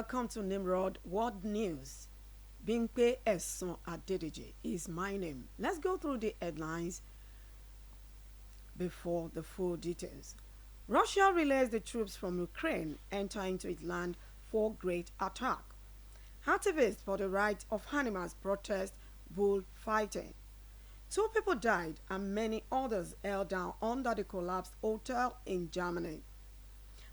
Welcome to Nimrod World News. Bimpe Esan Adedeji is my name. Let's go through the headlines before the full details. Russia relays the troops from Ukraine enter into its land for great attack. Activists for the rights of animals protest bullfighting. 2 people died and many others held down under the collapsed hotel in Germany.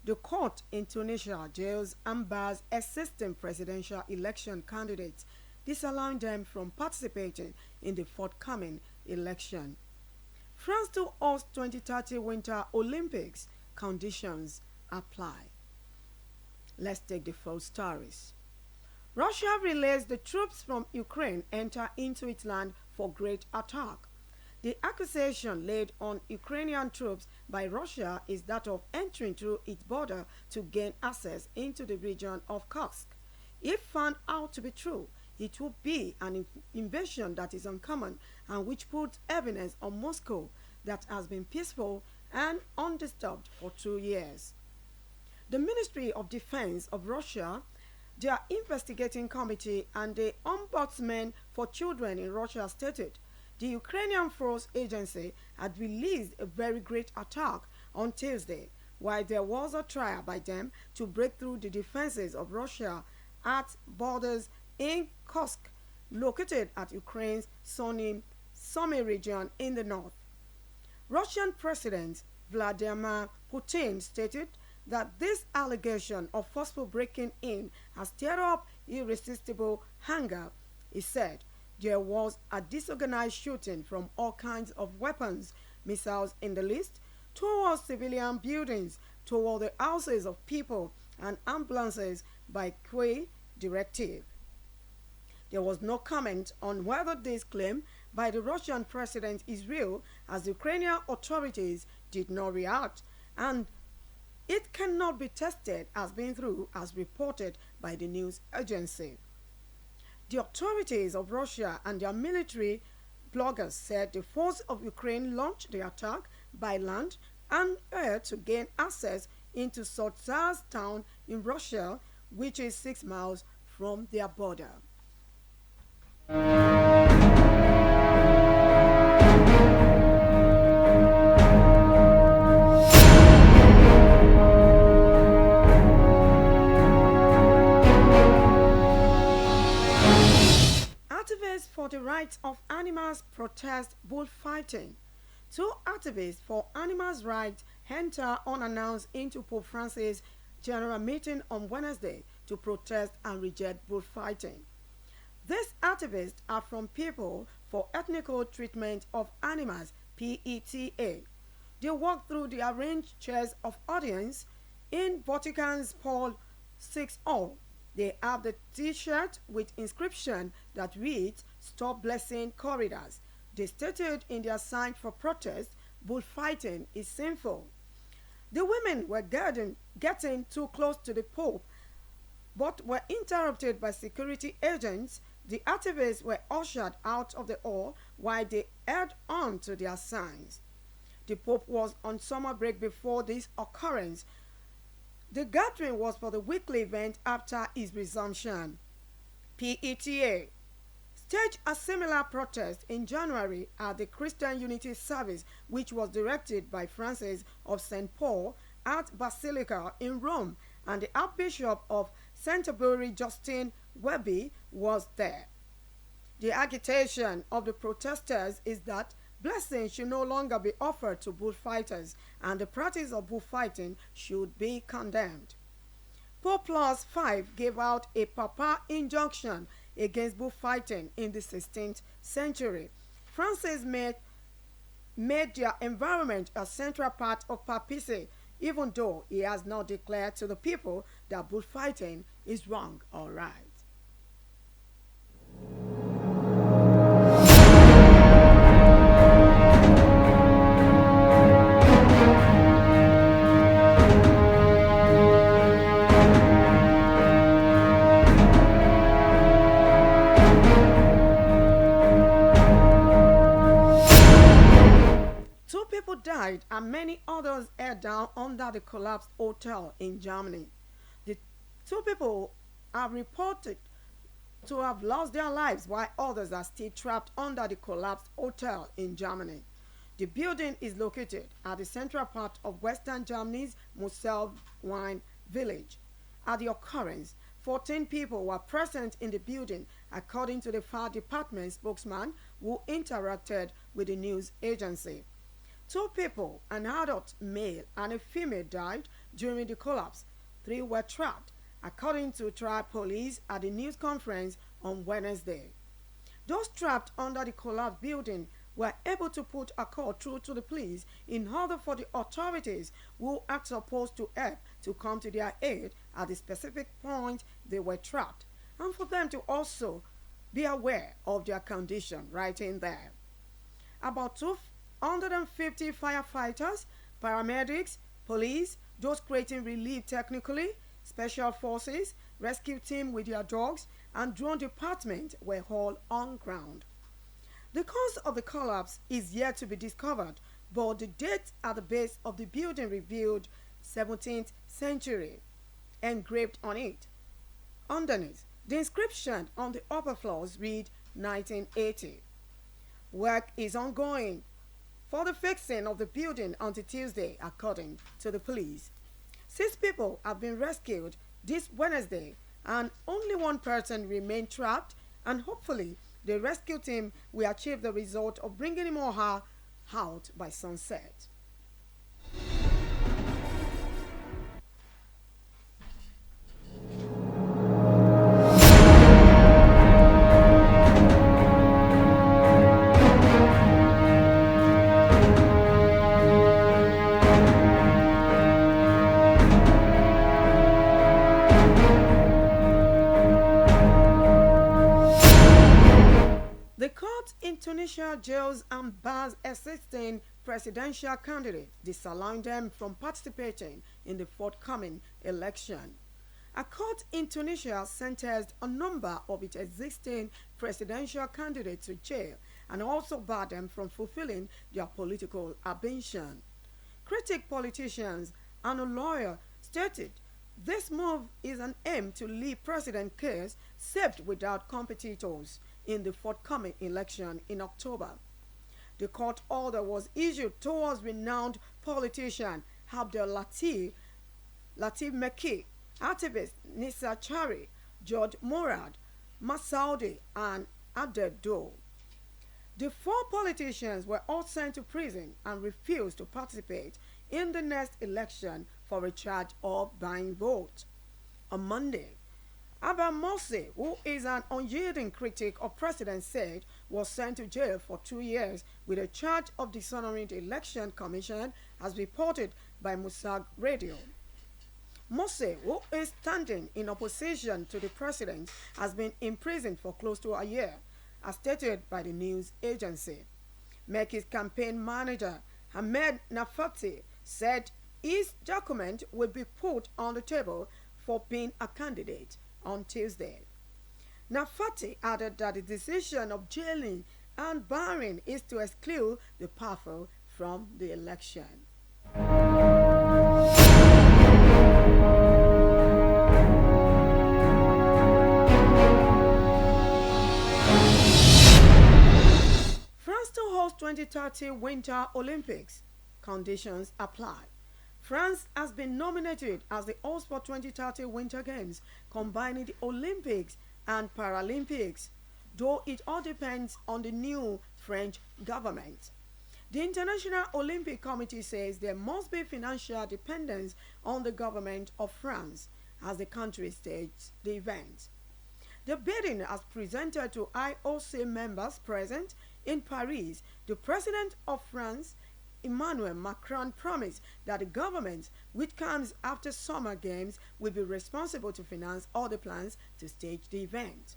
The court in Tunisia jails and bars existing presidential election candidates, disallowing them from participating in the forthcoming election. France to host 2030 Winter Olympics. Conditions apply. Let's take the full stories. Russia relays the troops from Ukraine enter into its land for great attack. The accusation laid on Ukrainian troops by Russia is that of entering through its border to gain access into the region of Kursk. If found out to be true, it would be an invasion that is uncommon and which puts evidence on Moscow that has been peaceful and undisturbed for 2 years. The Ministry of Defense of Russia, their investigating committee, and the Ombudsman for Children in Russia stated the Ukrainian Force Agency had released a very great attack on Tuesday, while there was a trial by them to break through the defenses of Russia at borders in Kursk, located at Ukraine's Sumy region in the north. Russian President Vladimir Putin stated that this allegation of forceful breaking in has stirred up irresistible anger. He said there was a disorganized shooting from all kinds of weapons, missiles in the list, towards civilian buildings, toward the houses of people, and ambulances by Kyiv directive. There was no comment on whether this claim by the Russian president is real, as the Ukrainian authorities did not react, and it cannot be tested as being true as reported by the news agency. The authorities of Russia and their military bloggers said the force of Ukraine launched the attack by land and air to gain access into Sotsars town in Russia, which is 6 miles from their border. Activists for the rights of animals protest bullfighting. 2 activists for animals' rights enter unannounced into Pope Francis' general meeting on Wednesday to protest and reject bullfighting. These activists are from People for Ethnical Treatment of Animals (PETA). They walk through the arranged chairs of audience in Vatican's Paul VI Hall. They have the T-shirt with inscription that reads "Stop Blessing Corridors." They stated in their sign for protest, bullfighting is sinful. The women were getting too close to the Pope, but were interrupted by security agents. The activists were ushered out of the hall while they held on to their signs. The Pope was on summer break before this occurrence. The gathering was for the weekly event after his resumption. PETA staged a similar protest in January at the Christian Unity Service, which was directed by Francis of St. Paul at Basilica in Rome, and the Archbishop of Canterbury, Justin Welby, was there. The agitation of the protesters is that blessings should no longer be offered to bullfighters, and the practice of bullfighting should be condemned. Pope Pius V gave out a papal injunction against bullfighting in the 16th century. Francis made their environment a central part of papacy, even though he has not declared to the people that bullfighting is wrong or right. People died and many others held down under the collapsed hotel in Germany. The 2 people are reported to have lost their lives while others are still trapped under the collapsed hotel in Germany. The building is located at the central part of western Germany's Mosel wine village. At the occurrence, 14 people were present in the building, according to the fire department spokesman who interacted with the news agency. Two people, an adult male and a female, died during the collapse. Three were trapped, according to trial police at the news conference on Wednesday. Those trapped under the collapsed building were able to put a call through to the police in order for the authorities who are supposed to help to come to their aid at the specific point they were trapped, and for them to also be aware of their condition right in there. About 250 firefighters, paramedics, police, those creating relief technically, special forces, rescue team with their dogs, and drone department were all on ground. The cause of the collapse is yet to be discovered, but the date at the base of the building revealed 17th century engraved on it. Underneath, the inscription on the upper floors read 1980. Work is ongoing for the fixing of the building until Tuesday, according to the police. 6 people have been rescued this Wednesday, and only one person remained trapped, and hopefully the rescue team will achieve the result of bringing him or her out by sunset. The court in Tunisia jails and bars assisting presidential candidates, disallowing them from participating in the forthcoming election. A court in Tunisia sentenced a number of its existing presidential candidates to jail and also barred them from fulfilling their political ambition. Critic politicians and a lawyer stated this move is an aim to leave President case saved without competitors in the forthcoming election in October. The court order was issued towards renowned politician Abdel Latif Mekki, activist Nissa Chari, George Morad, Masoudi, and Abdel. The 4 politicians were all sent to prison and refused to participate in the next election for a charge of buying votes. On Monday, Abba Morsi, who is an unyielding critic of President said was sent to jail for 2 years with a charge of dishonoring the Election Commission, as reported by Musag Radio. Morsi, who is standing in opposition to the president, has been imprisoned for close to a year, as stated by the news agency. Meki's campaign manager, Ahmed Nafati, said his document will be put on the table for being a candidate on Tuesday. Nafati added that the decision of jailing and barring is to exclude the powerful from the election. France to host 2030 Winter Olympics. Conditions apply. France has been nominated as the host for 2030 Winter Games, combining the Olympics and Paralympics, though it all depends on the new French government. The International Olympic Committee says there must be financial dependence on the government of France as the country stages the event. The bidding has presented to IOC members present in Paris. The President of France, Emmanuel Macron, promised that the government, which comes after summer games, will be responsible to finance all the plans to stage the event.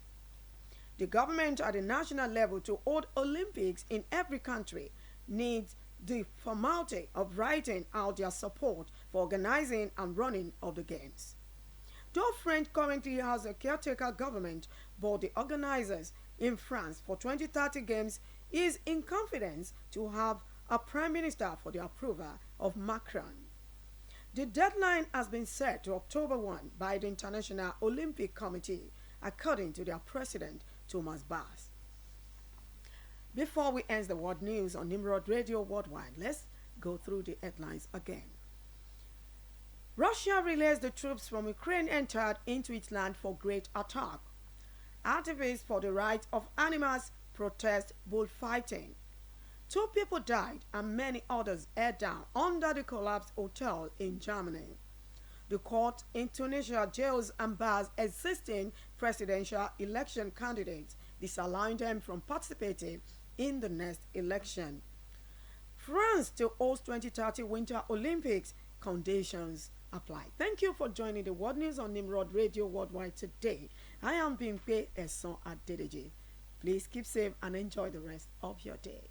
The government at the national level to hold Olympics in every country needs the formality of writing out their support for organizing and running of the games. Though France currently has a caretaker government, but the organizers in France for 2030 games is in confidence to have a prime minister for the approval of Macron. The deadline has been set to October 1 by the International Olympic Committee, according to their president, Thomas Bach. Before we end the world news on Nimrod Radio Worldwide, let's go through the headlines again. Russia relays the troops from Ukraine entered into its land for great attack. Activists for the rights of animals protest bullfighting. 2 people died and many others are down under the collapsed hotel in Germany. The court in Tunisia jails and bars existing presidential election candidates, disallowing them from participating in the next election. France to host 2030 Winter Olympics, conditions apply. Thank you for joining the World News on Nimrod Radio Worldwide today. I am Bimpe Esan Adedeji. Please keep safe and enjoy the rest of your day.